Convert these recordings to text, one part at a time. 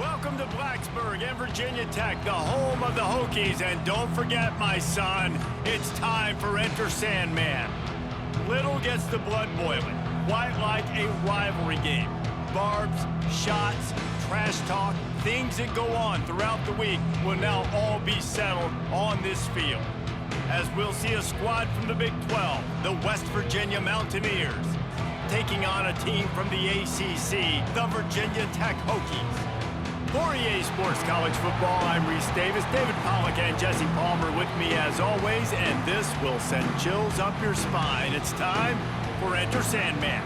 Welcome to Blacksburg and Virginia Tech, the home of the Hokies. And don't forget, my son, it's time for Enter Sandman. Little gets the blood boiling, quite like a rivalry game. Barbs, shots, trash talk, things that go on throughout the week will now all be settled on this field. As we'll see a squad from the Big 12, the West Virginia Mountaineers, taking on a team from the ACC, the Virginia Tech Hokies. For EA Sports College Football, I'm Reese Davis, David Pollack, and Jesse Palmer with me as always, and this will send chills up your spine. It's time for Enter Sandman.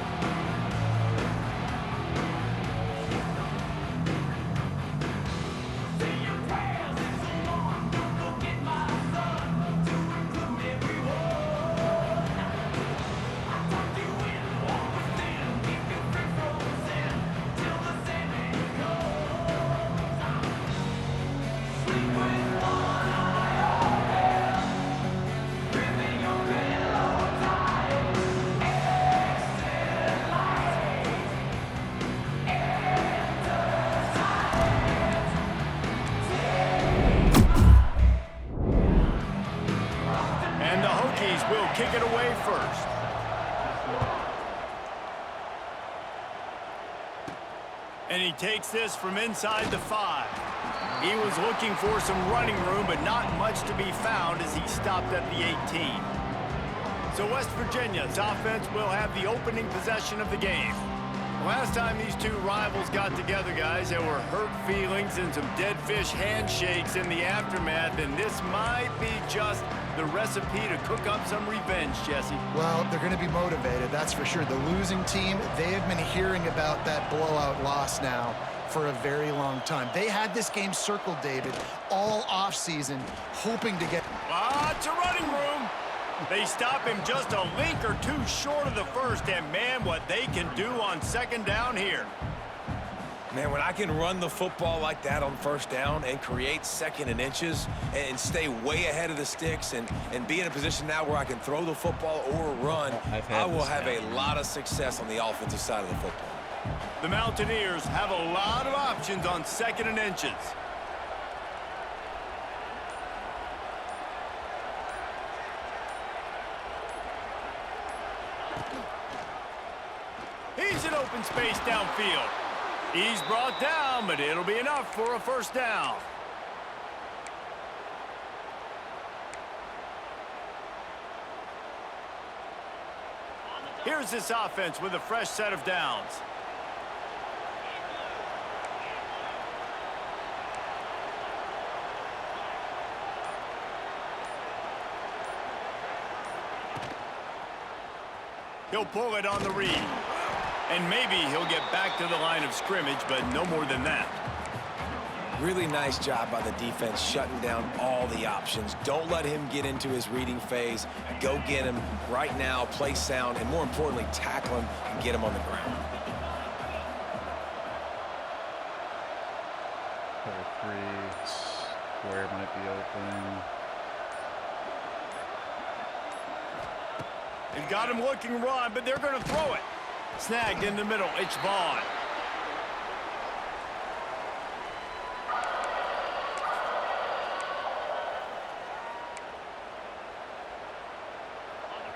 Will kick it away first. And he takes this from inside the 5. He was looking for some running room, but not much to be found as he stopped at the 18. So West Virginia's offense will have the opening possession of the game. Last time these two rivals got together, guys, there were hurt feelings and some dead fish handshakes in the aftermath, and this might be just the recipe to cook up some revenge, Jesse. Well, they're going to be motivated, that's for sure. The losing team, they have been hearing about that blowout loss now for a very long time. They had this game circled, David, all offseason, hoping to get... Lots of running room. They stop him just a link or two short of the first, and man, what they can do on second down here. Man, when I can run the football like that on first down and create second and inches and stay way ahead of the sticks and be in a position now where I can throw the football or run, I will have a lot of success on the offensive side of the football. The Mountaineers have a lot of options on second and inches. He's in open space downfield. He's brought down, but it'll be enough for a first down. Here's this offense with a fresh set of downs. He'll pull it on the read. And maybe he'll get back to the line of scrimmage, but no more than that. Really nice job by the defense shutting down all the options. Don't let him get into his reading phase. Go get him right now, play sound, and more importantly, tackle him and get him on the ground. Cover 3, square might be open. They've got him looking run, but they're going to throw it. Snagged in the middle, it's Vaughn.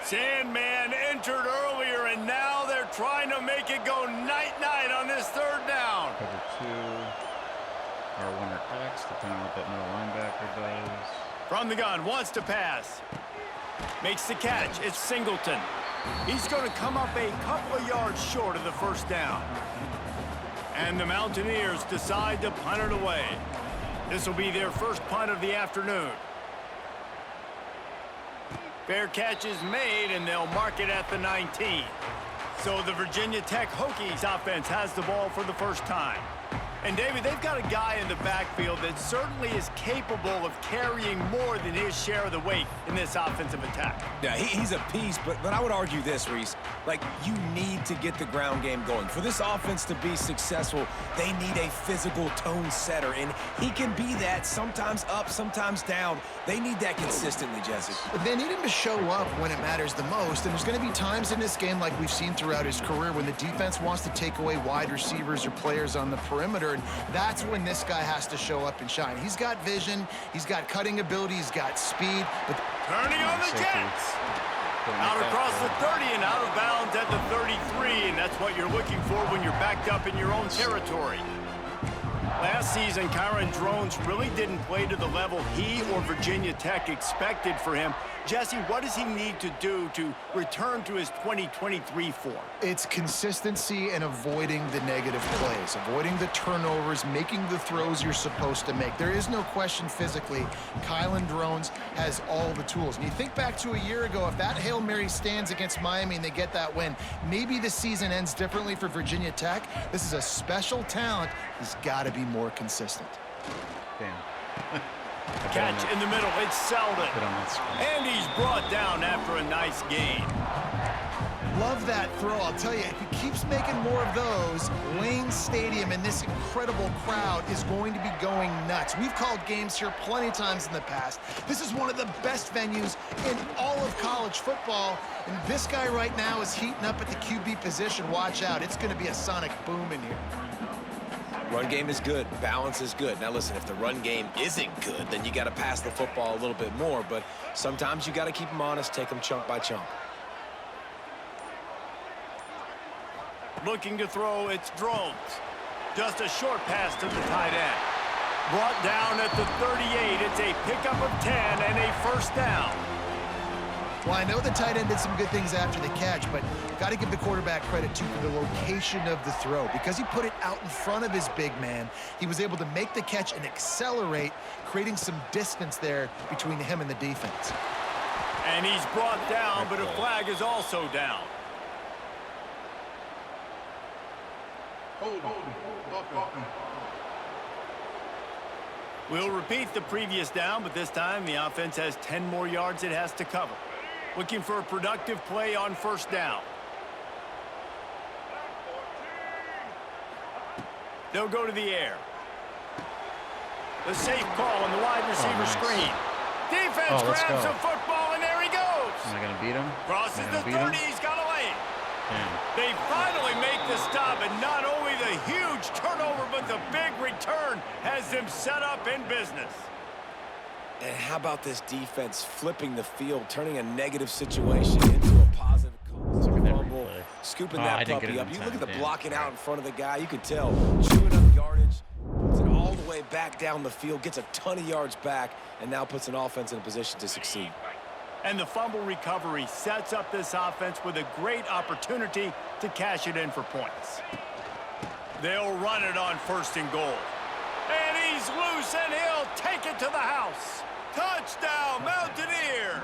Sandman entered earlier, and now they're trying to make it go night-night on this third down. Cover 2, or 1 or X, depending on what that middle linebacker does. From the gun, wants to pass. Makes the catch, it's Singleton. He's going to come up a couple of yards short of the first down. And the Mountaineers decide to punt it away. This will be their first punt of the afternoon. Fair catch is made, and they'll mark it at the 19. So the Virginia Tech Hokies offense has the ball for the first time. And, David, they've got a guy in the backfield that certainly is capable of carrying more than his share of the weight in this offensive attack. Yeah, he's a piece, but I would argue this, Reese. Like, you need to get the ground game going. For this offense to be successful, they need a physical tone setter, and he can be that, sometimes up, sometimes down. They need that consistently, Jesse. They need him to show up when it matters the most, and there's going to be times in this game like we've seen throughout his career when the defense wants to take away wide receivers or players on the perimeter, receiver, and that's when this guy has to show up and shine. He's got vision, he's got cutting ability, he's got speed. But turning on the Jets. Out across the 30 and out of bounds at the 33, and that's what you're looking for when you're backed up in your own territory. Last season, Kyron Drones really didn't play to the level he or Virginia Tech expected for him. Jesse, what does he need to do to return to his 2023 form? It's consistency and avoiding the negative plays, avoiding the turnovers, making the throws you're supposed to make. There is no question physically, Kyron Drones has all the tools. And you think back to a year ago, if that Hail Mary stands against Miami and they get that win, maybe the season ends differently for Virginia Tech. This is a special talent. He's got to be more consistent. Damn. Catch in the middle, it's Selden. And he's brought down after a nice gain. Love that throw. I'll tell you, if he keeps making more of those, Wayne Stadium and this incredible crowd is going to be going nuts. We've called games here plenty of times in the past. This is one of the best venues in all of college football, and this guy right now is heating up at the QB position. Watch out. It's going to be a sonic boom in here. Run game is good. Balance is good. Now, listen, if the run game isn't good, then you got to pass the football a little bit more. But sometimes you got to keep them honest, take them chunk by chunk. Looking to throw, it's Drones. Just a short pass to the tight end. Brought down at the 38. It's a pickup of 10 and a first down. Well, I know the tight end did some good things after the catch, but got to give the quarterback credit, too, for the location of the throw. Because he put it out in front of his big man, he was able to make the catch and accelerate, creating some distance there between him and the defense. And he's brought down, but a flag is also down. We'll repeat the previous down, but this time the offense has 10 more yards it has to cover. Looking for a productive play on first down. They'll go to the air. The safe call on the wide receiver screen. Defense grabs the football, and there he goes. Am I going to beat him? Crosses the 30, he's got to lay it. They finally make the stop, and not only the huge turnover, but the big return has them set up in business. And how about this defense flipping the field, turning a negative situation into a positive fumble, scooping that puppy up. You look at the blocking out in front of the guy, you can tell, chewing up yardage, puts it all the way back down the field, gets a ton of yards back, and now puts an offense in a position to succeed. And the fumble recovery sets up this offense with a great opportunity to cash it in for points. They'll run it on first and goal. And he's loose, and he'll take it to the house. Touchdown, Mountaineers!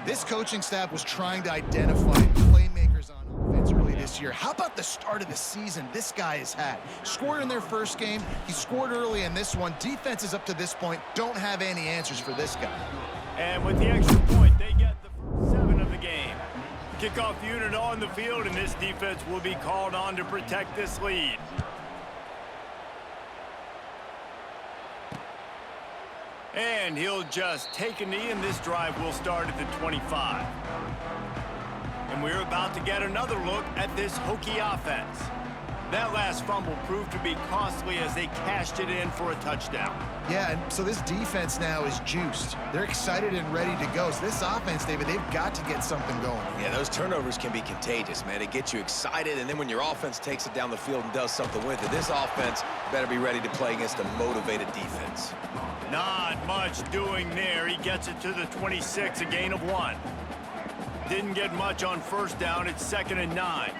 This coaching staff was trying to identify playmakers on offense early this year. How about the start of the season this guy has had? Scored in their first game. He scored early in this one. Defenses up to this point don't have any answers for this guy. And with the extra point, they get the first 7 of the game. Kickoff unit on the field, and this defense will be called on to protect this lead. And he'll just take a knee, and this drive will start at the 25. And we're about to get another look at this Hokie offense. That last fumble proved to be costly as they cashed it in for a touchdown. Yeah, and so this defense now is juiced. They're excited and ready to go. So this offense, David, they've got to get something going. Yeah, those turnovers can be contagious, man. It gets you excited, and then when your offense takes it down the field and does something with it, this offense better be ready to play against a motivated defense. Not much doing there. He gets it to the 26, a gain of 1. Didn't get much on first down. It's 2nd and 9.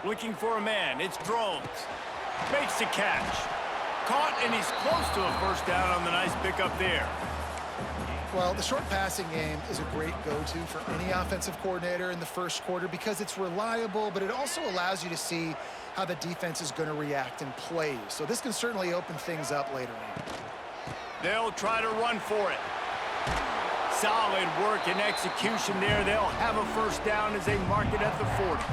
Looking for a man. It's Drones. Makes the catch. Caught, and he's close to a first down on the nice pickup there. Well, the short passing game is a great go-to for any offensive coordinator in the first quarter because it's reliable, but it also allows you to see how the defense is going to react in plays. So this can certainly open things up later on. They'll try to run for it. Solid work and execution there. They'll have a first down as they mark it at the 40.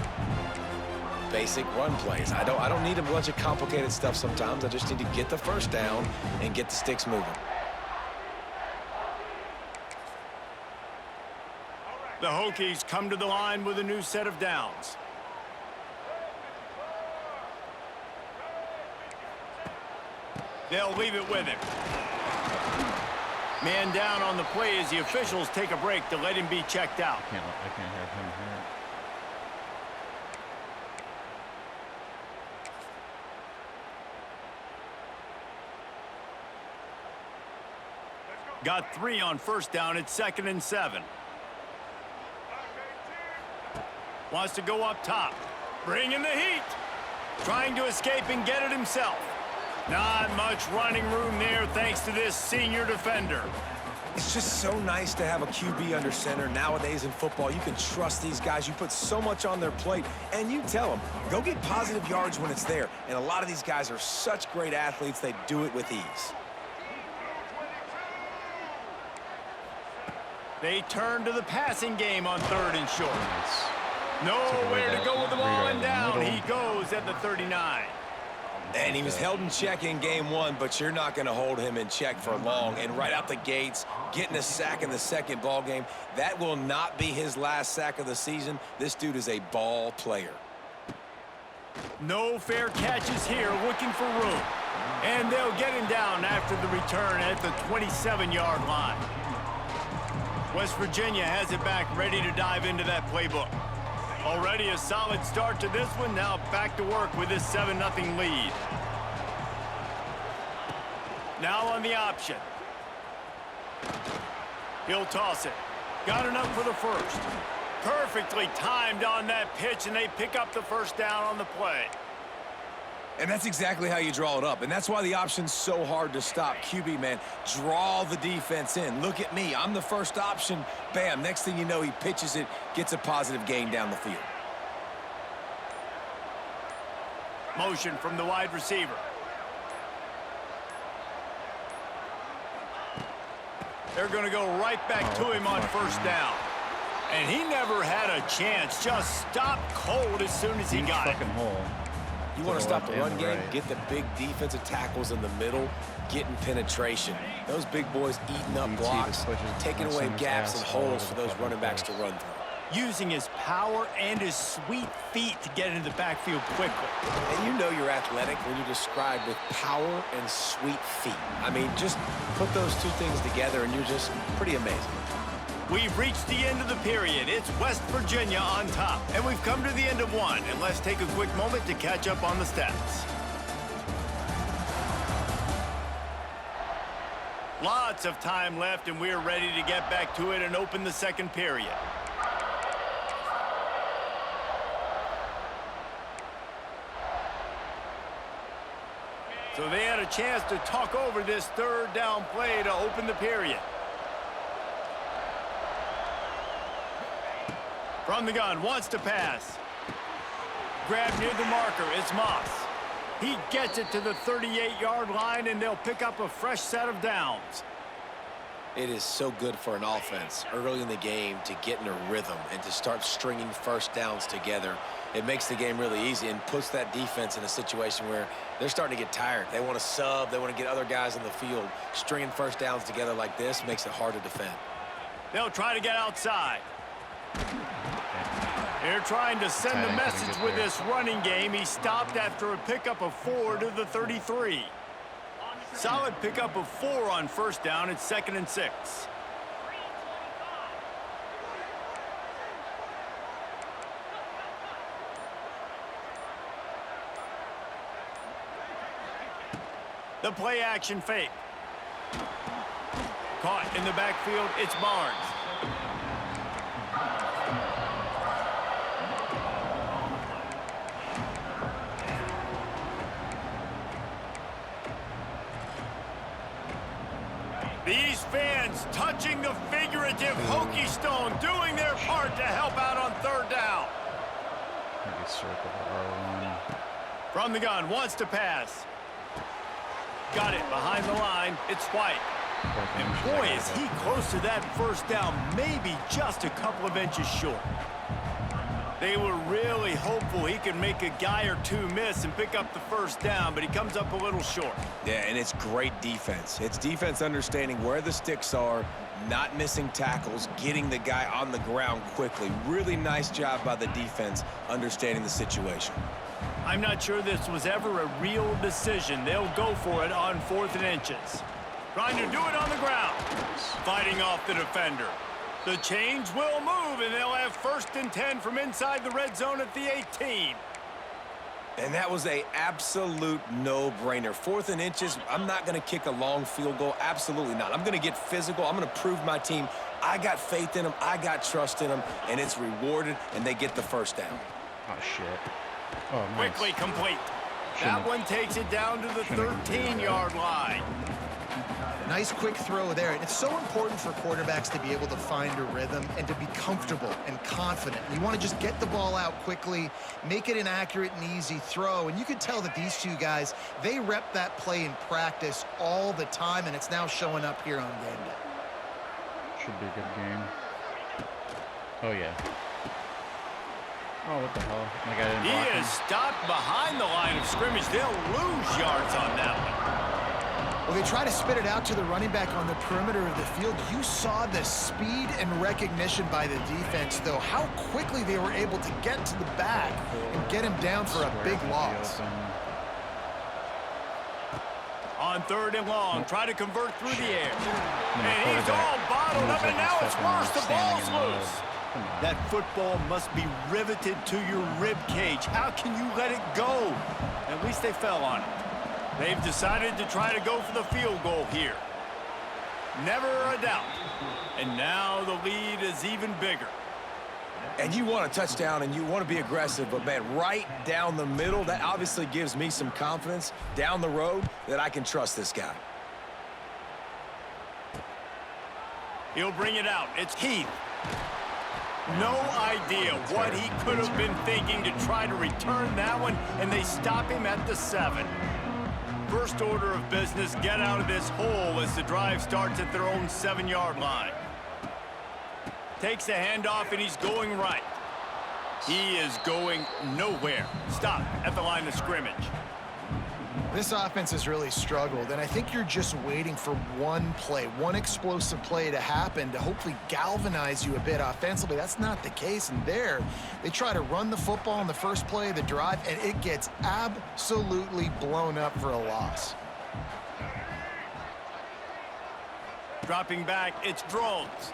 Basic run plays. I don't need a bunch of complicated stuff sometimes. I just need to get the first down and get the sticks moving. The Hokies come to the line with a new set of downs. They'll leave it with him. Man down on the play as the officials take a break to let him be checked out. I can't have him here. Got 3 on first down. It's 2nd and 7. Wants to go up top. Bring in the heat. Trying to escape and get it himself. Not much running room there thanks to this senior defender. It's just so nice to have a QB under center. Nowadays in football, you can trust these guys. You put so much on their plate, and you tell them, go get positive yards when it's there. And a lot of these guys are such great athletes, they do it with ease. They turn to the passing game on 3rd and short. Nowhere to go with the ball and down. He goes at the 39. And he was held in check in game 1, but you're not going to hold him in check for long. And right out the gates, getting a sack in the second ball game, that will not be his last sack of the season. This dude is a ball player. No fair catches here, looking for room. And they'll get him down after the return at the 27-yard line. West Virginia has it back, ready to dive into that playbook. Already a solid start to this one. Now back to work with this 7-0 lead. Now on the option. He'll toss it. Got enough for the first. Perfectly timed on that pitch, and they pick up the first down on the play. And that's exactly how you draw it up. And that's why the option's so hard to stop. QB, man, draw the defense in. Look at me. I'm the first option. Bam. Next thing you know, he pitches it, gets a positive gain down the field. Motion from the wide receiver. They're going to go right back to him on first down. And he never had a chance. Just stopped cold as soon as he got it. You want to stop the run game, get the big defensive tackles in the middle, getting penetration. Those big boys eating up blocks, taking away gaps and holes for those running backs to run through. Using his power and his sweet feet to get into the backfield quickly. And you know you're athletic when you're described with power and sweet feet. I mean, just put those two things together and you're just pretty amazing. We've reached the end of the period. It's West Virginia on top. And we've come to the end of one. And let's take a quick moment to catch up on the stats. Lots of time left, and we're ready to get back to it and open the second period. So they had a chance to talk over this 3rd down play to open the period. From the gun, wants to pass. Grab near the marker, it's Moss. He gets it to the 38-yard line, and they'll pick up a fresh set of downs. It is so good for an offense early in the game to get in a rhythm and to start stringing first downs together. It makes the game really easy and puts that defense in a situation where they're starting to get tired. They want to sub. They want to get other guys in the field. Stringing first downs together like this makes it hard to defend. They'll try to get outside. They're trying to send a message with this running game. He stopped after a pickup of 4 to the 33. Solid pickup of 4 on first down. It's 2nd and 6. The play action fake. Caught in the backfield, it's Barnes. These fans touching the figurative Hokie stone, doing their part to help out on 3rd down. Maybe circle the R1. From the gun, wants to pass. Got it behind the line. It's White. And boy, is he close to that first down, maybe just a couple of inches short. They were really hopeful he could make a guy or two miss and pick up the first down, but he comes up a little short. Yeah, and it's great defense. It's defense understanding where the sticks are, not missing tackles, getting the guy on the ground quickly. Really nice job by the defense understanding the situation. I'm not sure this was ever a real decision. They'll go for it on 4th and inches. Trying to do it on the ground. Fighting off the defender. The chains will move, and they'll have 1st and 10 from inside the red zone at the 18. And that was an absolute no-brainer. 4th and inches, I'm not going to kick a long field goal. Absolutely not. I'm going to get physical. I'm going to prove my team I got faith in them, I got trust in them, and it's rewarded, and they get the first down. Oh, shit. Oh, nice. Quickly complete. That one takes it down to the 13-yard line. Nice quick throw there. And it's so important for quarterbacks to be able to find a rhythm and to be comfortable and confident. You want to just get the ball out quickly, make it an accurate and easy throw. And you can tell that these two guys, they rep that play in practice all the time, and it's now showing up here on game day. Should be a good game. Oh, yeah. Oh, what the hell? My guy didn't He block him. is stopped behind the line of scrimmage. They'll lose yards on that one. Well, they try to spit it out to the running back on the perimeter of the field. You saw the speed and recognition by the defense, though, how quickly they were able to get to the back and get him down for a big loss. On 3rd and long, try to convert through the air. And he's all bottled up, and now it's worse. The ball's loose. That football must be riveted to your rib cage. How can you let it go? At least they fell on it. They've decided to try to go for the field goal here. Never a doubt. And now the lead is even bigger. And you want a touchdown and you want to be aggressive, but, man, right down the middle, that obviously gives me some confidence down the road that I can trust this guy. He'll bring it out. It's Heath. No idea what he could have been thinking to try to return that one, and they stop him at the 7. First order of business, get out of this hole as the drive starts at their own 7-yard line. Takes the handoff, and he's going right. He is going nowhere. Stop at the line of scrimmage. This offense has really struggled, and I think you're just waiting for one play, one explosive play to happen to hopefully galvanize you a bit offensively. That's not the case, and there, they try to run the football in the first play of the drive, and it gets absolutely blown up for a loss. Dropping back, it's Drones.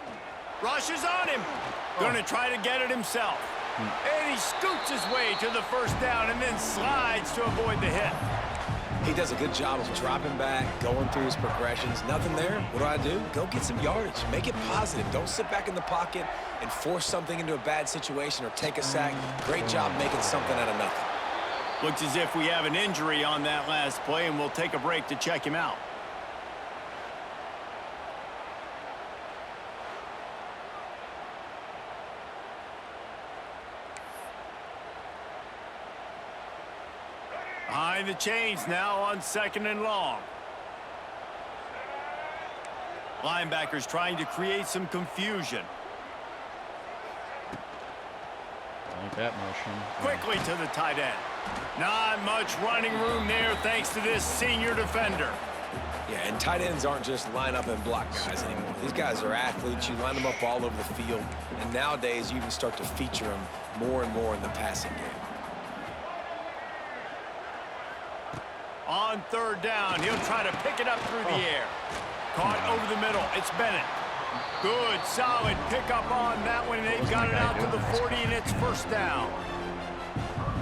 Rushes on him. Going to try to get it himself. And he scoots his way to the first down and then slides to avoid the hit. He does a good job of dropping back, going through his progressions. Nothing there. What do? Go get some yardage. Make it positive. Don't sit back in the pocket and force something into a bad situation or take a sack. Great job making something out of nothing. Looks as if we have an injury on that last play, and we'll take a break to check him out. Behind the chains now on 2nd and long. Linebackers trying to create some confusion. I like that motion. Quickly to the tight end. Not much running room there thanks to this senior defender. Yeah, and tight ends aren't just line up and block guys anymore. These guys are athletes. You line them up all over the field. And nowadays, you even start to feature them more and more in the passing game. On 3rd down, he'll try to pick it up through the air. Caught over the middle. It's Bennett. Good, solid pickup on that one, and they've got it out to the 40, and it's first down.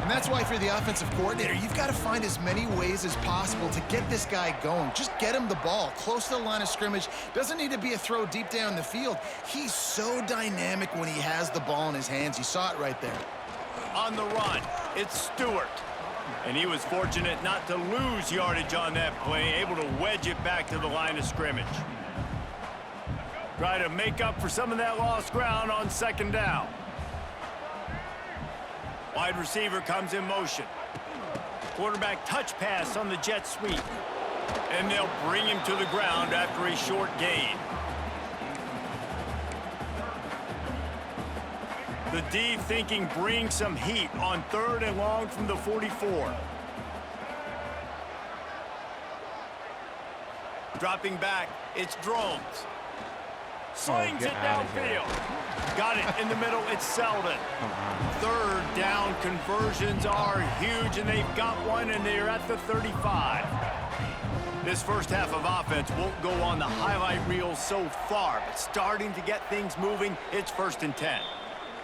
And that's why if you're the offensive coordinator, you've got to find as many ways as possible to get this guy going. Just get him the ball close to the line of scrimmage. Doesn't need to be a throw deep down the field. He's so dynamic when he has the ball in his hands. You saw it right there. On the run, it's Stewart. And he was fortunate not to lose yardage on that play, able to wedge it back to the line of scrimmage. Try to make up for some of that lost ground on 2nd down. Wide receiver comes in motion. Quarterback touch pass on the jet sweep. And they'll bring him to the ground after a short gain. The D thinking bring some heat on 3rd and long from the 44. Dropping back, it's Drones. Slings it downfield. Got it in the middle. It's Selden. Third down conversions are huge, and they've got one, and they're at the 35. This first half of offense won't go on the highlight reel so far, but starting to get things moving, it's 1st and 10.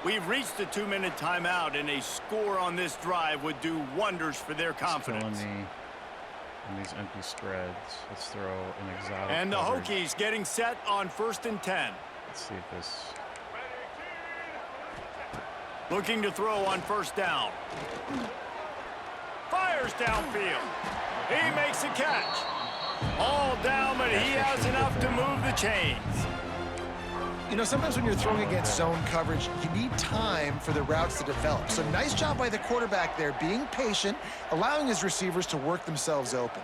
We've reached the 2-minute timeout, and a score on this drive would do wonders for their confidence. In these empty spreads, let's throw an exotic. And the coverage. Hokies getting set on 1st and 10. Let's see if this. Looking to throw on 1st down. Fires downfield. He makes a catch. All down, but he has enough to move the chains. You know, sometimes when you're throwing against zone coverage, you need time for the routes to develop. So nice job by the quarterback there, being patient, allowing his receivers to work themselves open.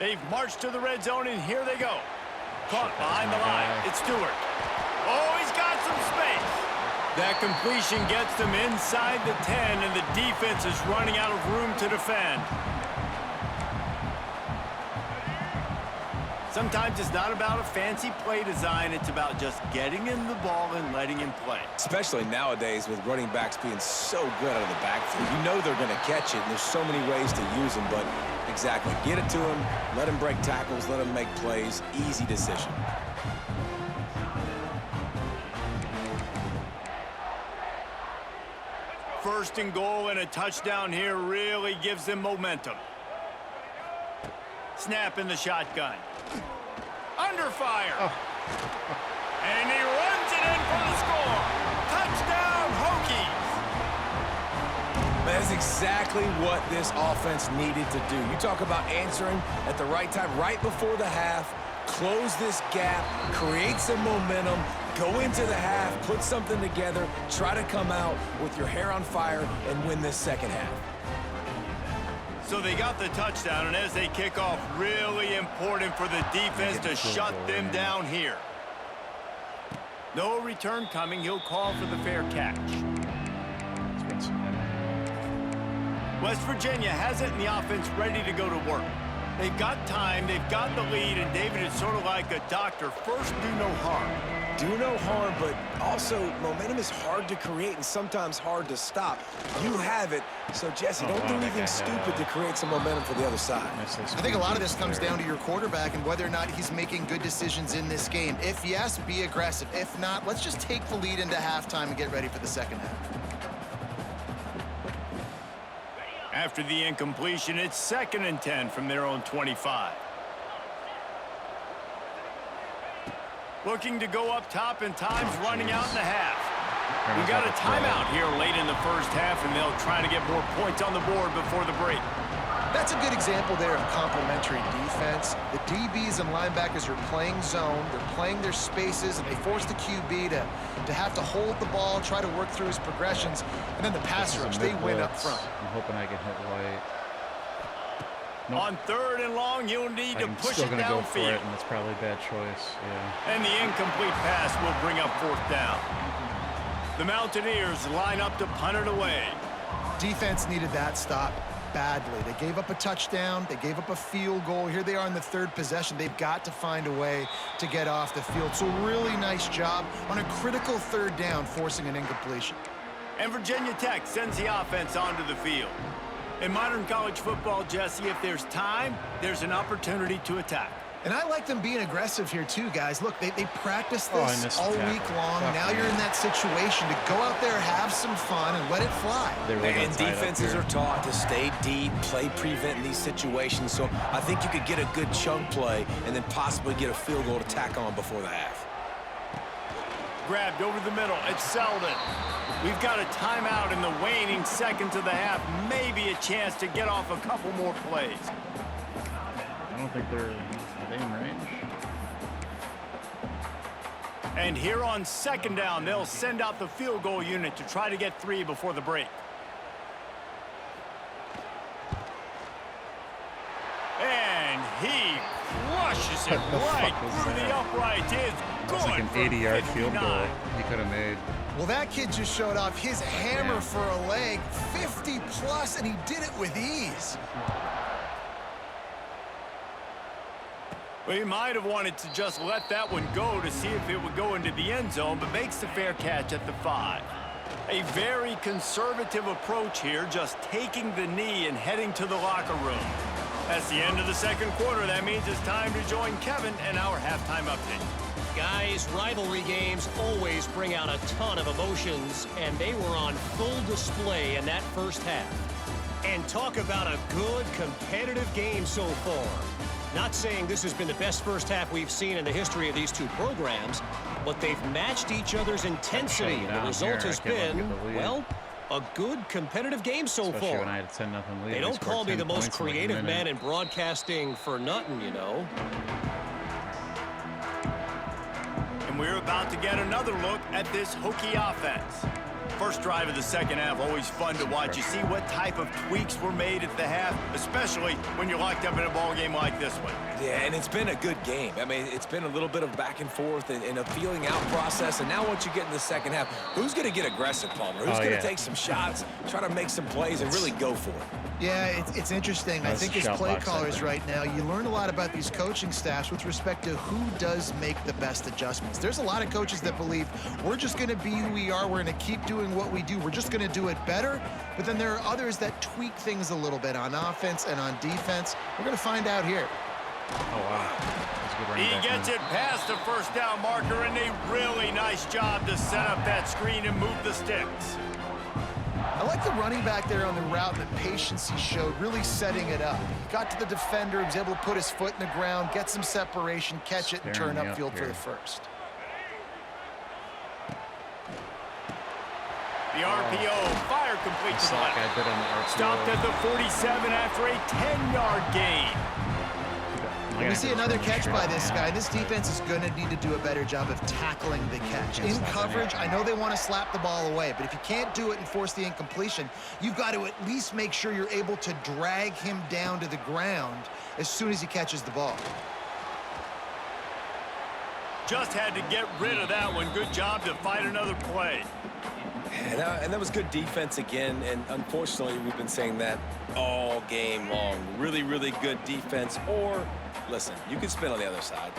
They've marched to the red zone, and here they go. Caught behind the line. It's Stewart. Oh, he's got some space. That completion gets them inside the 10, and the defense is running out of room to defend. Sometimes it's not about a fancy play design. It's about just getting him the ball and letting him play. Especially nowadays with running backs being so good out of the backfield. You know they're going to catch it, and there's so many ways to use them, but exactly. Get it to him, let him break tackles, let him make plays. Easy decision. First and goal and a touchdown here really gives them momentum. Snap in the shotgun. Under fire. And he runs it in for the score. Touchdown, Hokies. That's exactly what this offense needed to do. You talk about answering at the right time, right before the half, close this gap, create some momentum, go into the half, put something together, try to come out with your hair on fire and win this second half. So they got the touchdown, and as they kick off, really important for the defense to shut them down here. No return coming. He'll call for the fair catch. West Virginia has it in the offense ready to go to work. They've got time, they've got the lead, and David, it's sort of like a doctor. First, do no harm. Do no harm, but also momentum is hard to create and sometimes hard to stop. You have it, so Jesse, don't do anything stupid to create some momentum for the other side. I think a lot of this comes down to your quarterback and whether or not he's making good decisions in this game. If yes, be aggressive. If not, let's just take the lead into halftime and get ready for the second half. After the incompletion, it's 2nd and 10 from their own 25. Looking to go up top, and time's running out in the half. We've got a timeout here late in the first half, and they'll try to get more points on the board before the break. That's a good example there of complementary defense. The DBs and linebackers are playing zone, they're playing their spaces, and they force the QB to have to hold the ball, try to work through his progressions, and then the pass rush, they win up front. I'm hoping I can hit light. Nope. On 3rd and long, you'll need to push it I'm still gonna go for downfield. it, and it's probably a bad choice. Yeah. And the incomplete pass will bring up 4th down. The Mountaineers line up to punt it away. Defense needed that stop badly. They gave up a touchdown. They gave up a field goal. Here they are in the 3rd possession. They've got to find a way to get off the field. So really nice job on a critical 3rd down, forcing an incompletion. And Virginia Tech sends the offense onto the field. In modern college football, Jesse, if there's time, there's an opportunity to attack. And I like them being aggressive here too, guys. Look, they practiced this all week long. Now you're in that situation to go out there, have some fun, and let it fly. And defenses are taught to stay deep, play prevent in these situations. So I think you could get a good chunk play and then possibly get a field goal to tack on before the half. Grabbed over the middle. It's Selden. We've got a timeout in the waning seconds of the half. Maybe a chance to get off a couple more plays. I don't think they're in range. And here on 2nd down, they'll send out the field goal unit to try to get 3 before the break. And he crushes it right through the upright. It's good. It's like an 80-yard field goal he could have made. Well, that kid just showed off his hammer for a leg, 50 plus, and he did it with ease. Well, he might have wanted to just let that one go to see if it would go into the end zone, but makes the fair catch at the 5. A very conservative approach here, just taking the knee and heading to the locker room. That's the end of the second quarter. That means it's time to join Kevin and our halftime update. Guys, rivalry games always bring out a ton of emotions, and they were on full display in that first half. And talk about a good, competitive game so far. Not saying this has been the best first half we've seen in the history of these two programs, but they've matched each other's intensity, and the result has been, well, a good competitive game so far. When I had a 10-0 lead. They don't call me the most creative man in broadcasting for nothing, you know. And we're about to get another look at this Hokie offense. First drive of the second half, always fun to watch. You see what type of tweaks were made at the half, especially when you're locked up in a ball game like this one. Yeah, and it's been a good game. I mean, it's been a little bit of back and forth and a feeling out process. And now once you get in the second half, who's going to get aggressive, Palmer? Who's going to take some shots, try to make some plays, and really go for it? Yeah, it's interesting. I think as play callers right now, you learn a lot about these coaching staffs with respect to who does make the best adjustments. There's a lot of coaches that believe we're just going to be who we are. We're going to keep doing what we do. We're just going to do it better. But then there are others that tweak things a little bit on offense and on defense. We're going to find out here. Oh, wow. That's a good running He back gets now. it past the first down marker, and a really nice job to set up that screen and move the sticks. I like the running back there on the route and the patience he showed, really setting it up. He got to the defender, he was able to put his foot in the ground, get some separation, catch it, and turn upfield for the first. The RPO, fire complete to the left. Stopped at the 47 after a 10-yard gain. We see another catch by this guy. This defense is going to need to do a better job of tackling the catch. In coverage, I know they want to slap the ball away, but if you can't do it and force the incompletion, you've got to at least make sure you're able to drag him down to the ground as soon as he catches the ball. Just had to get rid of that one. Good job to fight another play. And that was good defense again, and unfortunately, we've been saying that all game long. Really, really good defense, or, listen, you could spin on the other side.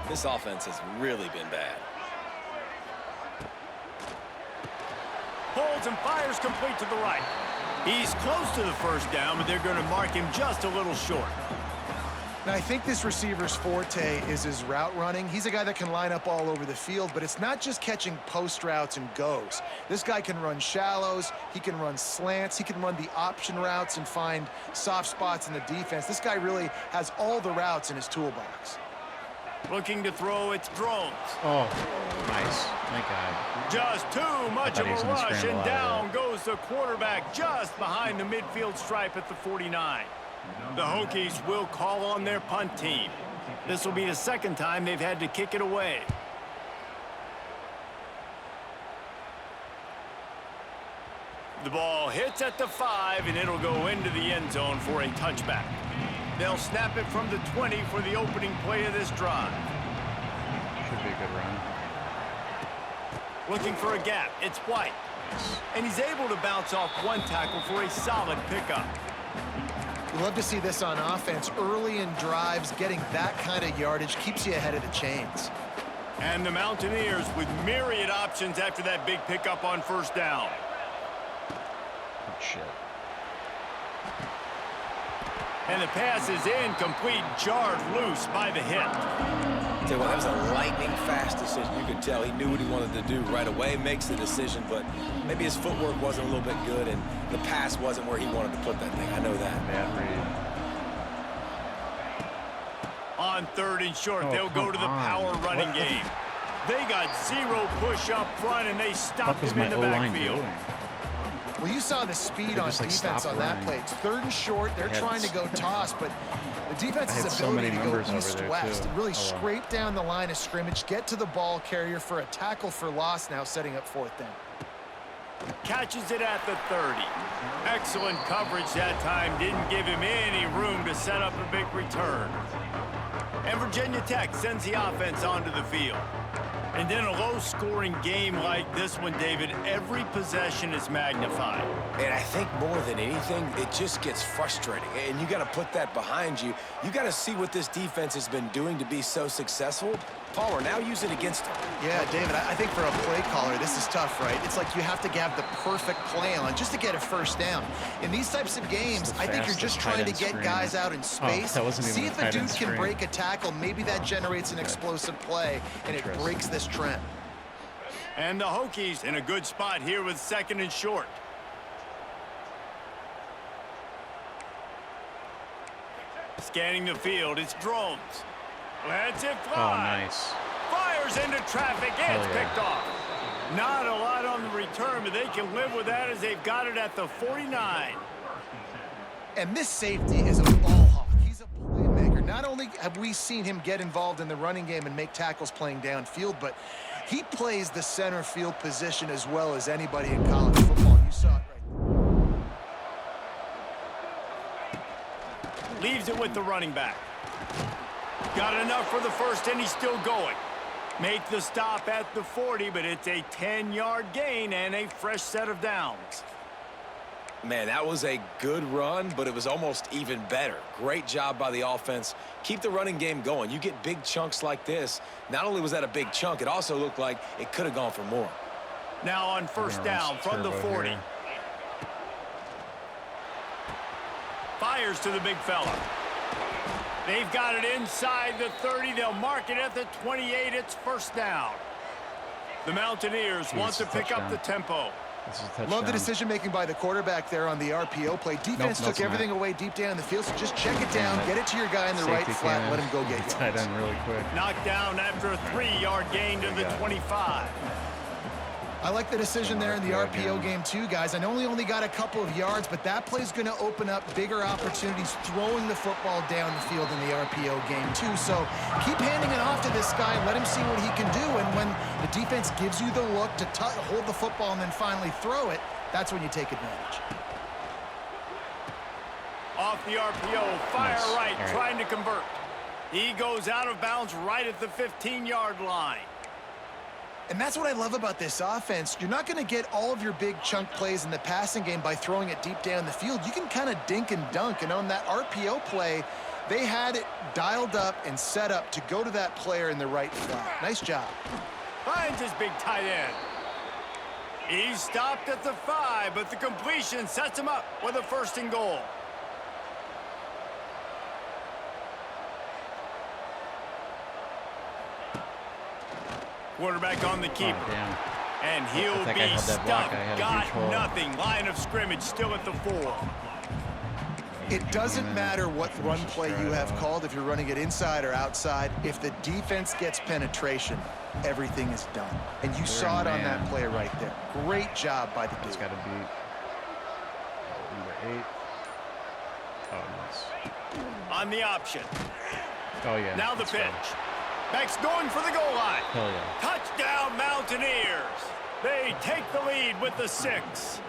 This offense has really been bad. Holds and fires complete to the right. He's close to the first down, but they're going to mark him just a little short. Now, I think this receiver's forte is his route running. He's a guy that can line up all over the field, but it's not just catching post routes and goes. This guy can run shallows, he can run slants, he can run the option routes and find soft spots in the defense. This guy really has all the routes in his toolbox. Looking to throw, it's drones. Oh, nice. Thank God. Just too much of a he was gonna rush, scramble and out down of goes the quarterback just behind the midfield stripe at the 49. The Hokies will call on their punt team. This will be the second time they've had to kick it away. The ball hits at the 5, and it'll go into the end zone for a touchback. They'll snap it from the 20 for the opening play of this drive. Should be a good run. Looking for a gap. It's White. And he's able to bounce off one tackle for a solid pickup. You love to see this on offense. Early in drives, getting that kind of yardage keeps you ahead of the chains. And the Mountaineers with myriad options after that big pickup on first down. Good shit. And the pass is incomplete, jarred loose by the hit. Tell you what, that was a lightning-fast decision. You could tell he knew what he wanted to do right away, makes the decision, but maybe his footwork wasn't a little bit good, and the pass wasn't where he wanted to put that thing. I know that. Bad read. On third and short, they'll go to the power running game. They got zero push up front, and they stopped him in the backfield. Well, you saw the speed on defense on that play. It's third and short. They're trying to go toss, but the defense's ability to go east-west and really scrape down the line of scrimmage, get to the ball carrier for a tackle for loss, now setting up fourth down. Catches it at the 30. Excellent coverage that time. Didn't give him any room to set up a big return. And Virginia Tech sends the offense onto the field. And in a low-scoring game like this one, David, every possession is magnified. And I think more than anything, it just gets frustrating. And you got to put that behind you. You got to see what this defense has been doing to be so successful. Palmer, now use it against him. Yeah, David, I think for a play caller, this is tough, right? It's like you have to have the perfect plan just to get a first down. In these types of games, I think you're just trying to get guys out in space, see if a dude can break a tackle. Maybe that generates an explosive play, and it breaks this trend. And the Hokies in a good spot here with 2nd and short. Scanning the field, it's drones. Lets it fly. Oh, nice. Fires into traffic. It's picked off. Not a lot on the return, but they can live with that as they've got it at the 49. And this safety is a ball hawk. He's a playmaker. Not only have we seen him get involved in the running game and make tackles playing downfield, but he plays the center field position as well as anybody in college football. You saw it right there. Leaves it with the running back. Got enough for the first, and he's still going. Make the stop at the 40, but it's a 10-yard gain and a fresh set of downs. Man, that was a good run, but it was almost even better. Great job by the offense. Keep the running game going. You get big chunks like this. Not only was that a big chunk, it also looked like it could have gone for more. Now on first down from the 40. Here. Fires to the big fella. They've got it inside the 30. They'll mark it at the 28. It's first down. The Mountaineers want to pick up the tempo. Love the decision-making by the quarterback there on the RPO play. Defense took everything away deep down in the field, so just check it down, get it to your guy in the right flat, let him go get you. Tight end really quick. Knocked down after a 3-yard gain to the 25. I like the decision there in the RPO game too, guys. I know he only got a couple of yards, but that play's going to open up bigger opportunities throwing the football down the field in the RPO game too. So keep handing it off to this guy, let him see what he can do, and when the defense gives you the look to hold the football and then finally throw it, that's when you take advantage. Off the RPO, fire right, trying to convert. He goes out of bounds right at the 15-yard line. And that's what I love about this offense. You're not going to get all of your big chunk plays in the passing game by throwing it deep down the field. You can kind of dink and dunk. And on that RPO play, they had it dialed up and set up to go to that player in the right flat. Nice job. Finds his big tight end. He's stopped at the 5, but the completion sets him up with a 1st and goal. Quarterback on the keeper. And he'll be stuck. Got nothing. Line of scrimmage still at the 4. It doesn't matter what run play you have called, if you're running it inside or outside. If the defense gets penetration, everything is done. And you saw it on that play right there. Great job by the dude. It's got to be number 8. Oh, nice. On the option. Oh, yeah. Now the pitch. Beck's going for the goal line. Hell yeah. Touchdown, Mountaineers. They take the lead with the 6.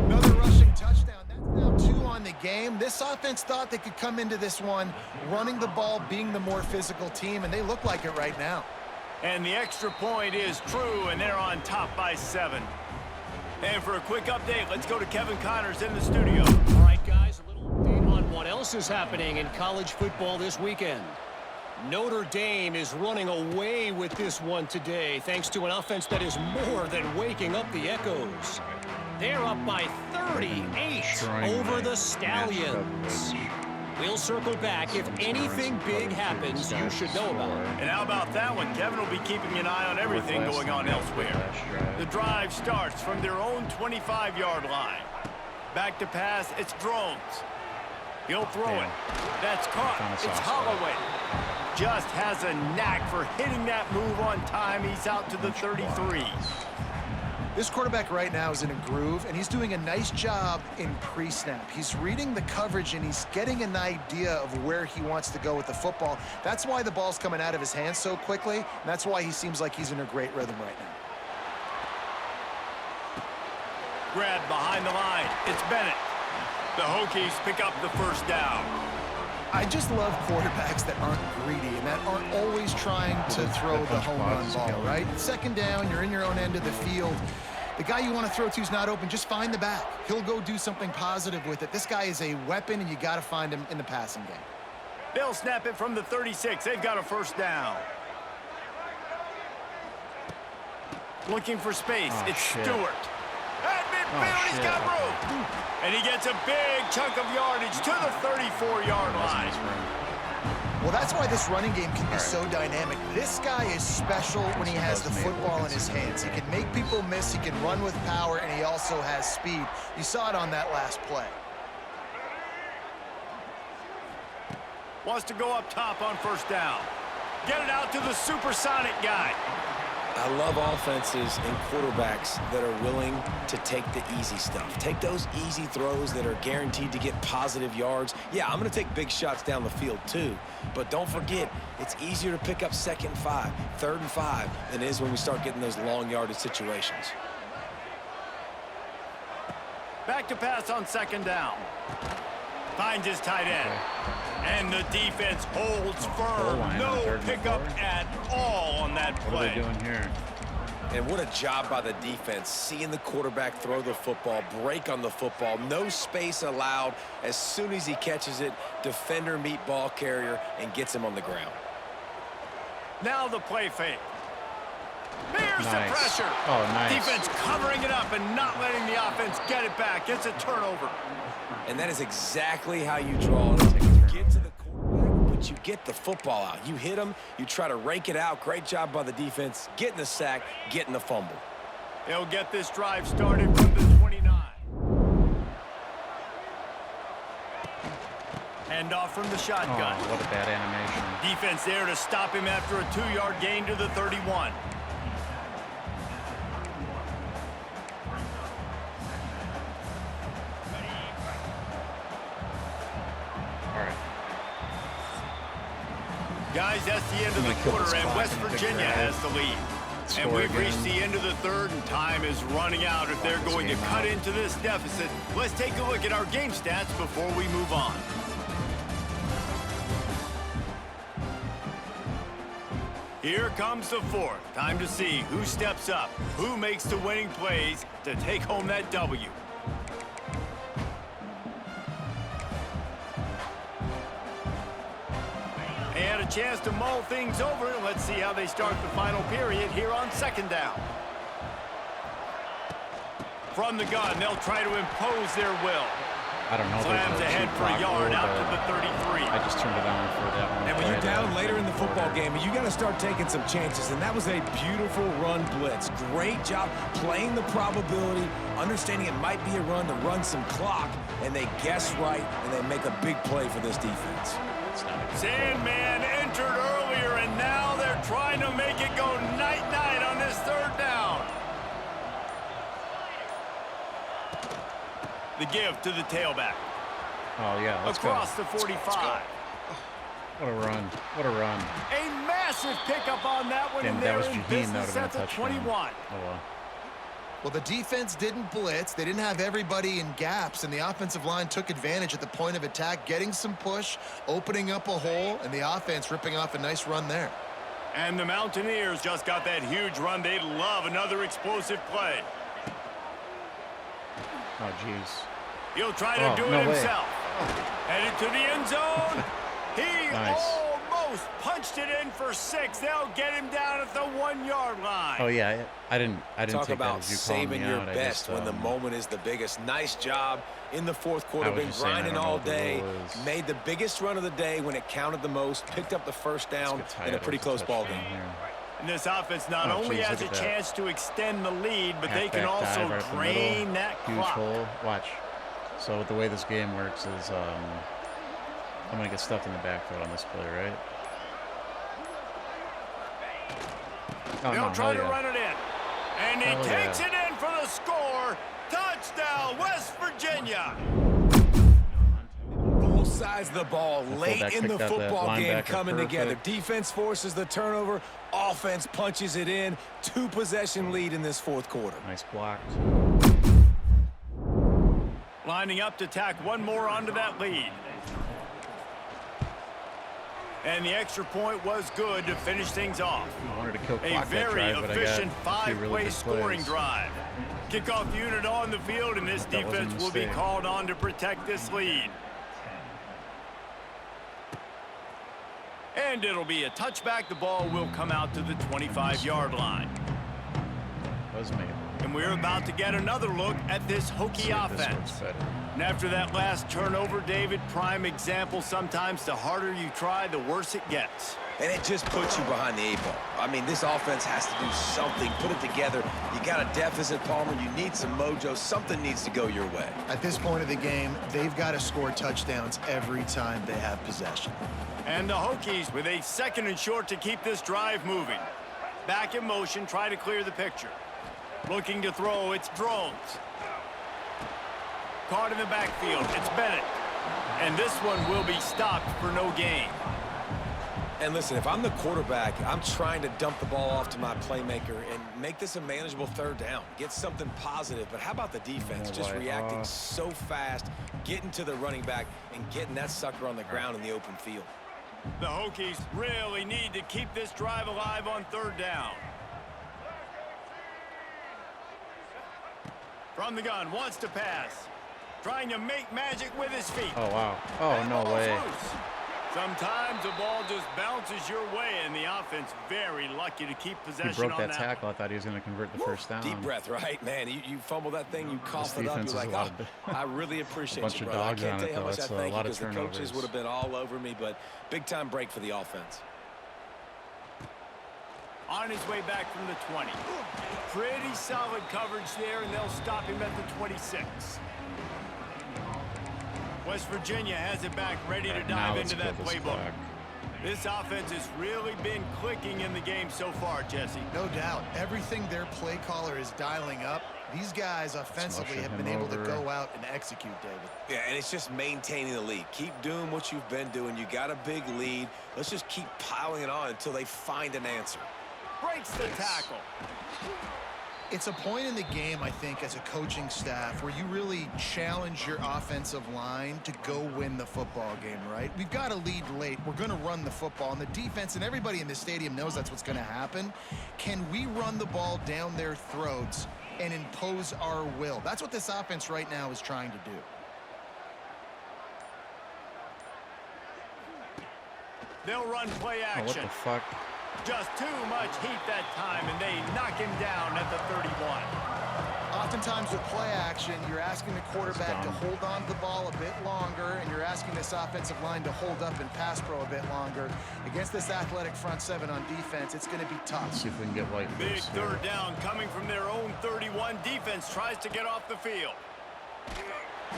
Another rushing touchdown. That's now 2 on the game. This offense thought they could come into this one running the ball, being the more physical team, and they look like it right now. And the extra point is true, and they're on top by 7. And for a quick update, let's go to Kevin Connors in the studio. All right, guys, a little update on what else is happening in college football this weekend. Notre Dame is running away with this one today, thanks to an offense that is more than waking up the echoes. They're up by 38 over the Stallions. We'll circle back. If anything big happens, you should know about it. And how about that one? Kevin will be keeping an eye on everything going on elsewhere. The drive starts from their own 25-yard line. Back to pass, it's Drones. He'll throw it. That's caught. It's Holloway. Just has a knack for hitting that move on time. He's out to the 33. This quarterback right now is in a groove, and he's doing a nice job in pre-snap. He's reading the coverage, and he's getting an idea of where he wants to go with the football. That's why the ball's coming out of his hands so quickly, and that's why he seems like he's in a great rhythm right now. Grab behind the line. It's Bennett. The Hokies pick up the 1st down. I just love quarterbacks that aren't greedy and that aren't always trying to throw the home run ball, right? Second down, you're in your own end of the field. The guy you want to throw to is not open. Just find the back. He'll go do something positive with it. This guy is a weapon, and you got to find him in the passing game. They'll snap it from the 36. They've got a first down. Looking for space. It's shit. Stewart. At midfield, he's got room. And he gets a big chunk of yardage to the 34-yard line. Well, that's why this running game can be so dynamic. This guy is special when he has the football in his hands. He can make people miss, he can run with power, and he also has speed. You saw it on that last play. Wants to go up top on first down. Get it out to the supersonic guy. I love offenses and quarterbacks that are willing to take the easy stuff. Take those easy throws that are guaranteed to get positive yards. Yeah, I'm going to take big shots down the field too. But don't forget, it's easier to pick up 2nd and 5, 3rd and 5 than it is when we start getting those long yardage situations. Back to pass on 2nd down. Finds his tight end. And the defense holds firm. No pickup at all on that play. What are they doing here? And what a job by the defense, seeing the quarterback throw the football, break on the football, no space allowed. As soon as he catches it, defender meet ball carrier and gets him on the ground. Now the play fake. There's the pressure. Oh, nice. Defense covering it up and not letting the offense get it back. It's a turnover. And that is exactly how you draw it up. You get to the quarterback, but you get the football out. You hit him, you try to rake it out. Great job by the defense, getting the sack, getting the fumble. They'll get this drive started from the 29. Hand off from the shotgun. Oh, what a bad animation. Defense there to stop him after a 2-yard gain to the 31. Guys, that's the end of the quarter, and West Virginia has the lead. And we've reached the end of the third, and time is running out if they're going to cut into this deficit. Let's take a look at our game stats before we move on. Here comes the fourth. Time to see who steps up, who makes the winning plays to take home that W. And a chance to mull things over. Let's see how they start the final period here on 2nd down. From the gun, they'll try to impose their will. I don't know. Slams ahead for a yard out to the 33. I just turned it on for that one. And when you're down later in the football game, you got to start taking some chances. And that was a beautiful run blitz. Great job playing the probability, understanding it might be a run to run some clock, and they guess right, and they make a big play for this defense. Sandman entered earlier, and now they're trying to make it go night-night on this 3rd down. The give to the tailback. Oh, yeah, let's go. Across the 45. What a run. What a run. A massive pickup on that one, and that they're was in Jaheim, business that would have at been a the touchdown. 21. Oh, well. Well, the defense didn't blitz. They didn't have everybody in gaps, and the offensive line took advantage at the point of attack, getting some push, opening up a hole, and the offense ripping off a nice run there. And the Mountaineers just got that huge run. They'd love another explosive play. Oh, jeez. He'll try to do it himself. Headed to the end zone. He almost punched it in for 6. They'll get him down at the 1-yard line. Oh, yeah. I didn't Talk take about that as you saving your out. best when the moment is the biggest. Nice job in the 4th quarter. Been grinding all day. Made the biggest run of the day when it counted the most. Picked up the first down in a pretty close ball game. And this offense not only has a chance to extend the lead, but they can also drain that huge clock. hole. Watch. So the way this game works is I'm going to get stuffed in the backfield on this play, right? Oh, They'll try to run it in. And he takes it in for the score. Touchdown, West Virginia. Both sides of the ball late in the football game coming together. Defense forces the turnover. Offense punches it in. 2-possession lead in this 4th quarter. Nice block. Lining up to tack one more onto that lead. And the extra point was good to finish things off. I wanted to kill A clock very that drive, but efficient I got two really five-way good scoring plays. drive. Kickoff unit on the field, and this That wasn't a defense will be mistake. called on to protect this lead. And it'll be a touchback. The ball will come out to the 25-yard line. Was me. And we're about to get another look at this Hokie See if this offense. works better. And after that last turnover, David, prime example, sometimes the harder you try, the worse it gets. And it just puts you behind the 8 ball. I mean, this offense has to do something, put it together. You got a deficit, Palmer. You need some mojo. Something needs to go your way. At this point of the game, they've got to score touchdowns every time they have possession. And the Hokies with a 2nd and short to keep this drive moving. Back in motion, try to clear the picture. Looking to throw, it's Drones. Caught in the backfield, it's Bennett. And this one will be stopped for no gain. And listen, if I'm the quarterback, I'm trying to dump the ball off to my playmaker and make this a manageable 3rd down. Get something positive. But how about the defense? Just reacting so fast, getting to the running back, and getting that sucker on the ground in the open field. The Hokies really need to keep this drive alive on 3rd down. From the gun, wants to pass. Trying to make magic with his feet. Oh, wow. Oh, no way. Sometimes the ball just bounces your way, and the offense very lucky to keep possession He broke on that tackle. I thought he was going to convert the first down. Deep breath, right? Man, you fumble that thing, you cough it up, you're like, oh, I really appreciate bunch you, of brother. I dogs can't on tell it, you how though. much I That's a thank you lot of because the coaches turnovers. would have been all over me, but big-time break for the offense. On his way back from the 20. Pretty solid coverage there, and they'll stop him at the 26. West Virginia has it back, ready to Now dive let's into that kill this playbook. clock. This offense has really been clicking in the game so far, Jesse. No doubt. Everything their play caller is dialing up, these guys offensively motion have been him able to over. go out and execute, David. Yeah, and it's just maintaining the lead. Keep doing what you've been doing. You got a big lead. Let's just keep piling it on until they find an answer. Breaks the tackle. It's a point in the game, I think, as a coaching staff where you really challenge your offensive line to go win the football game, right? We've got to lead late. We're going to run the football, and the defense and everybody in the stadium knows that's what's going to happen. Can we run the ball down their throats and impose our will? That's what this offense right now is trying to do. They'll run play Oh, what action. the fuck? Just too much heat that time, and they knock him down at the 31. Oftentimes with play action, you're asking the quarterback to hold on to the ball a bit longer, and you're asking this offensive line to hold up and pass pro a bit longer. Against this athletic front 7 on defense, it's going to be tough. Let's see if we can get White Big loose 3rd here. down coming from their own 31. Defense tries to get off the field.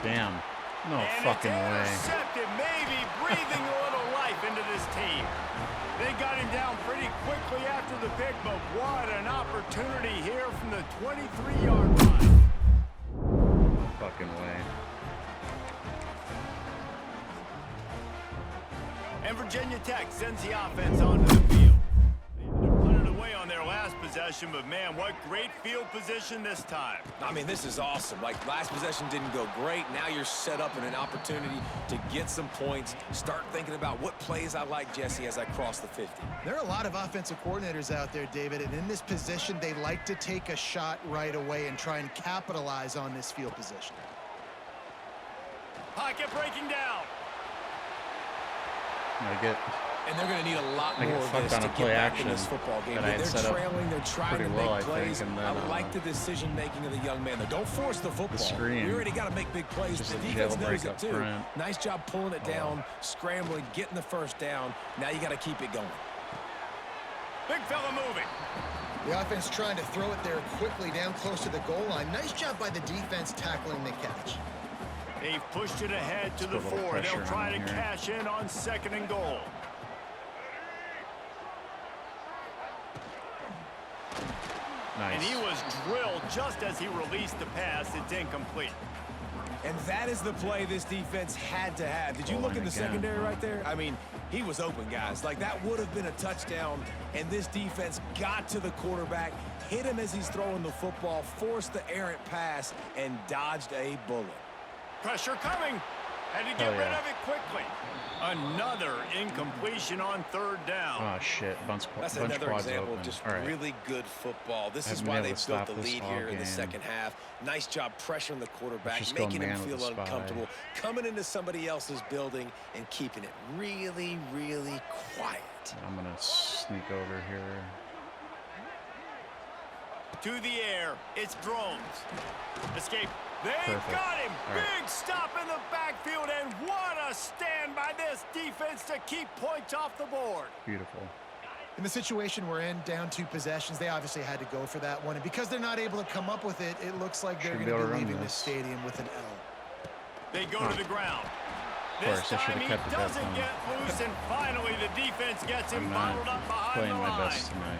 Damn. No And fucking it's way. intercepted, maybe breathing a little life into this team. They got him down pretty quickly after the pick, but what an opportunity here from the 23-yard line. Fucking way. And Virginia Tech sends the offense onto the field. They put it away on their last possession, but man, what great field position this time. I mean, this is awesome. Like, last possession didn't go great. Now you're set up in an opportunity to get some points. Start thinking about what plays I like, Jesse, as I cross the 50. There are a lot of offensive coordinators out there, David, and in this position, they like to take a shot right away and try and capitalize on this field position. Pocket breaking down. And they're going to need a lot I more get of fucked this on to a get play back in action this football game. that I had They're set up trailing. They're trying to pretty make well, I plays. think, and then, I like the decision-making of the young man. Don't force the football. screen. We already got to make big plays. Just The a defense knows jailbreak it, up too. front. Nice job pulling it down, scrambling, getting the first down. Now you got to keep it going. Big fella moving. The offense trying to throw it there quickly down close to the goal line. Nice job by the defense tackling the catch. They've pushed it ahead to the Let's put a little 4. They'll pressure try on to here. cash in on 2nd and goal. Nice. And he was drilled just as he released the pass. It's incomplete. And that is the play this defense had to have. Did you Goal look line in the again. secondary right there? I mean, he was open, guys. Like, that would have been a touchdown, and this defense got to the quarterback, hit him as he's throwing the football, forced the errant pass, and dodged a bullet. Pressure coming. Had to get Hell rid yeah. of it quickly. Another incompletion on third down. Oh, shit. That's another example of just really good football. This is why they built the lead here in the second half. Nice job pressuring the quarterback, making him feel uncomfortable, coming into somebody else's building and keeping it really, really quiet. I'm going to sneak over here. To the air, it's drones. Escape. They got him. Big stop in the backfield, and what a stand by this defense to keep points off the board. Beautiful. In the situation we're in, down 2 possessions, they obviously had to go for that one. And because they're not able to come up with it, it looks like they're going to be leaving the stadium with an L. They go to the ground. This time he doesn't get loose, and finally the defense gets him bottled up behind the line. My best tonight.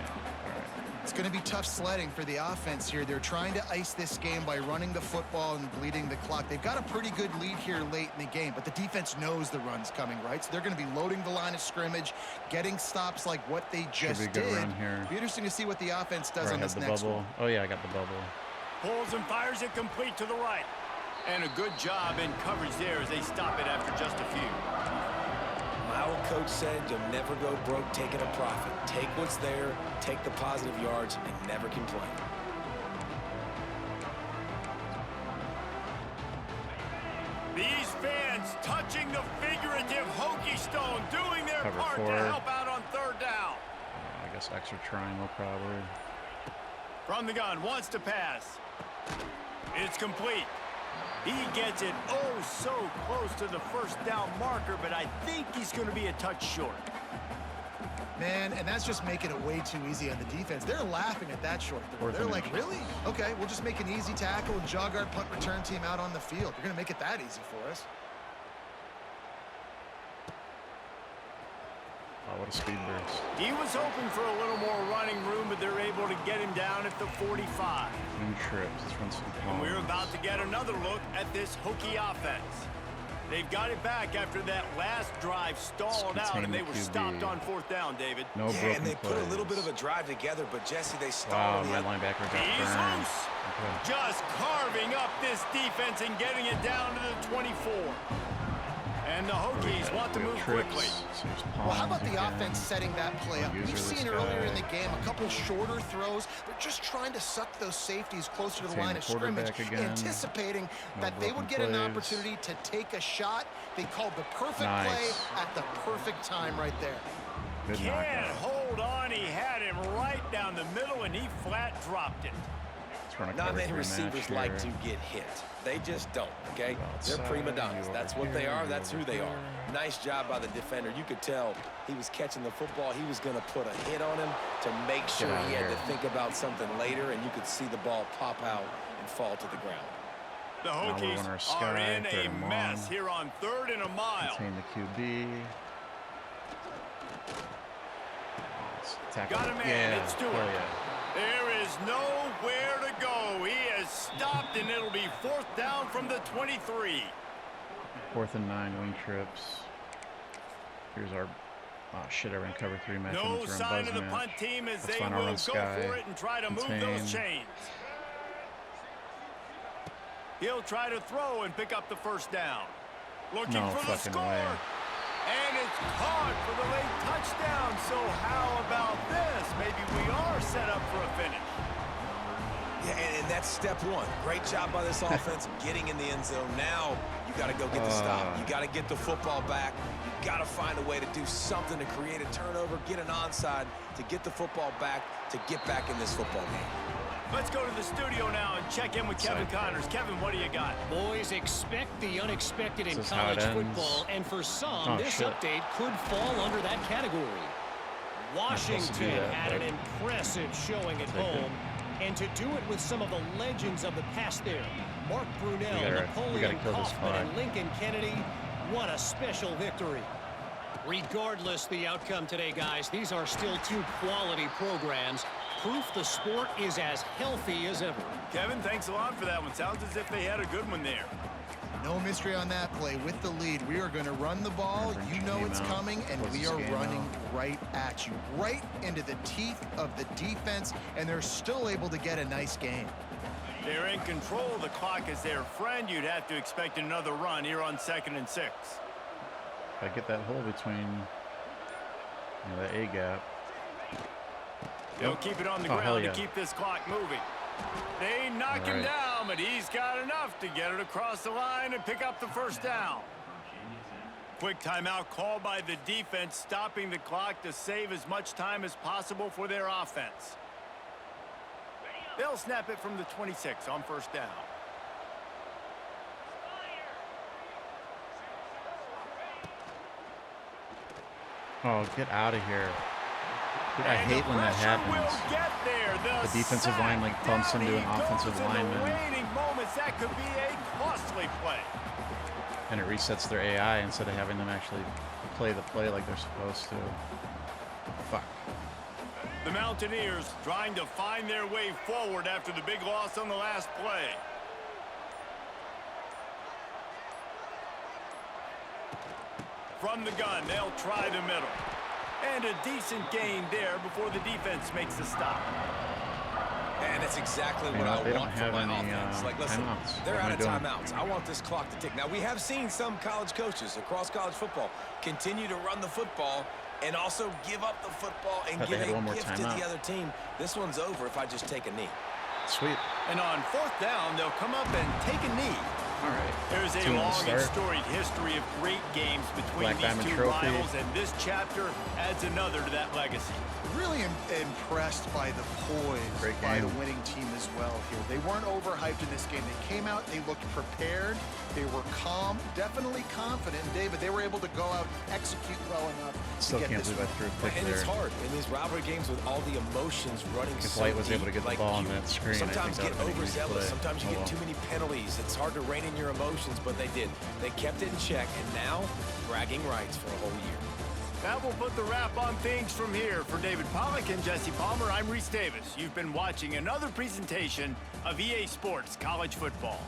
It's going to be tough sledding for the offense here. They're trying to ice this game by running the football and bleeding the clock. They've got a pretty good lead here late in the game, but the defense knows the run's coming, right? So they're going to be loading the line of scrimmage, getting stops like what they just did. It'll be interesting to see what the offense does on this next one. Oh, yeah, I got the bubble. Pulls and fires it complete to the right. And a good job in coverage there as they stop it after just a few. My old coach said you'll never go broke taking a profit. Take what's there, take the positive yards, and never complain. These fans touching the figurative Hokie stone, doing their part to help out on third down. I guess extra triangle probably. From the gun, wants to pass. It's complete. He gets it oh so close to the first down marker, but I think he's going to be a touch short. Man, and that's just making it way too easy on the defense. They're laughing at that short throw. They're like, really? Okay, we'll just make an easy tackle and jog our punt return team out on the field. You're going to make it that easy for us. Oh, what a speed burst. He was hoping for a little more running room, but they're able to get him down at the 45. Wing trips. Let's run some palms. And we're about to get another look at this Hokie offense. They've got it back after that last drive stalled out, and they were stopped on fourth down, David. No broken and they put a little bit of a drive together, but Jesse, they stalled. Wow, my linebacker got He's burned. loose. Okay. Just carving up this defense and getting it down to the 24. And the Hokies want to move quickly. Well, how about the offense setting that play up? We've seen earlier in the game a couple shorter throws. They're just trying to suck those safeties closer to the line of scrimmage, anticipating that they would get an opportunity to take a shot. They called the perfect play at the perfect time right there. Can't hold on. He had him right down the middle, and he flat dropped it. Not many receivers like to get hit. They just don't, okay? They're prima donnas. That's what they are. That's who they are. Nice job by the defender. You could tell he was catching the football. He was going to put a hit on him to make sure he had to think about something later, and you could see the ball pop out and fall to the ground. The Hokies are in a mess here on 3rd and a mile. Contain the QB. Got a man. It's Stewart. There is nowhere to go. He is stopped, and it'll be 4th down from the 23. 4th and 9, wing trips. Here's our... Oh, shit, I ran cover 3 match. No sign of the punt team as they will go for it and try to move those chains. He'll try to throw and pick up the first down. Looking for the score. And it's caught for the late touchdown. So how about this? Maybe we are set up for a finish. Yeah, and that's step one. Great job by this offense getting in the end zone. Now you got to go get the stop. You got to get the football back. You got to find a way to do something to create a turnover, get an onside, to get the football back, to get back in this football game. Let's go to the studio now and check in with Kevin Connors. Kevin, what do you got? Boys, expect the unexpected in college football, and for some, this update could fall under that category. Washington had an impressive showing at home, and to do it with some of the legends of the past there, Mark Brunell, Napoleon Kaufman, and Lincoln Kennedy, what a special victory. Regardless the outcome today, guys, these are still 2 quality programs. Proof the sport is as healthy as ever. Kevin, thanks a lot for that one. Sounds as if they had a good one there. No mystery on that play. With the lead, we are going to run the ball. You know it's coming, and we are running right at you, right into the teeth of the defense, and they're still able to get a nice game. They're in control. The clock is their friend. You'd have to expect another run here on 2nd and 6. If I get that hole between the A gap. They'll keep it on the ground to keep this clock moving. They knock him down, but he's got enough to get it across the line and pick up the first down. Quick timeout called by the defense, stopping the clock to save as much time as possible for their offense. They'll snap it from the 26 on first down. Oh, get out of here. Dude, I hate when that happens. The defensive line like bumps into an offensive lineman. That could be a costly play. And it resets their AI instead of having them actually play the play like they're supposed to. Fuck. The Mountaineers trying to find their way forward after the big loss on the last play. From the gun, they'll try the middle. And a decent gain there before the defense makes a stop. And that's exactly what I want from my offense. Like, listen, they're out of timeouts. I want this clock to tick. Now, we have seen some college coaches across college football continue to run the football and also give up the football and give a gift to the other team. This one's over if I just take a knee. Sweet. And on fourth down, they'll come up and take a knee. All right. There's a long and storied history of great games between these two rivals, and this chapter adds another to that legacy. Really impressed by the poise by the winning team as well here. They weren't overhyped in this game. They came out, they looked prepared, they were calm, definitely confident. And David, they were able to go out and execute well enough Still to get can't this believe I threw a pick And there. it's hard in these rivalry games with all the emotions running If so White was able to get deep, the ball on that screen, sometimes I think get that would have been a huge overzealous. play. Sometimes you get too many penalties. It's hard to rein in your emotions, but they did. They kept it in check, and now bragging rights for a whole year. That will put the wrap on things from here. For David Pollack and Jesse Palmer, I'm Reese Davis. You've been watching another presentation of EA Sports College Football.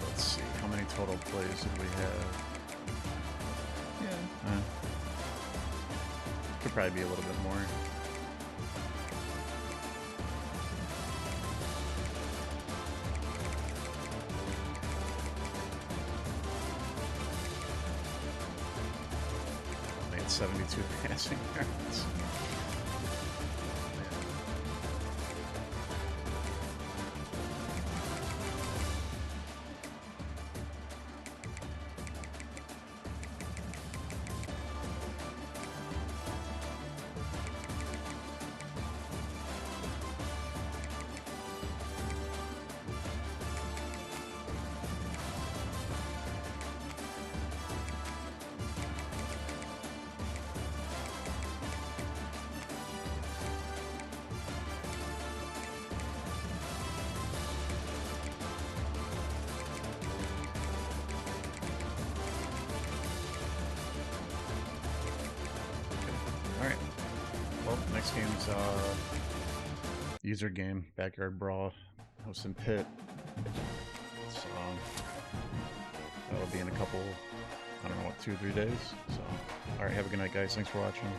Let's see, how many total plays did we have? Yeah. Could probably be a little bit more. I had 72 passing yards. Alright. Well, next game's user game, Backyard Brawl, hosting Pitt. So that'll be in a couple, I don't know what, 2 or 3 days. So alright, have a good night guys, thanks for watching.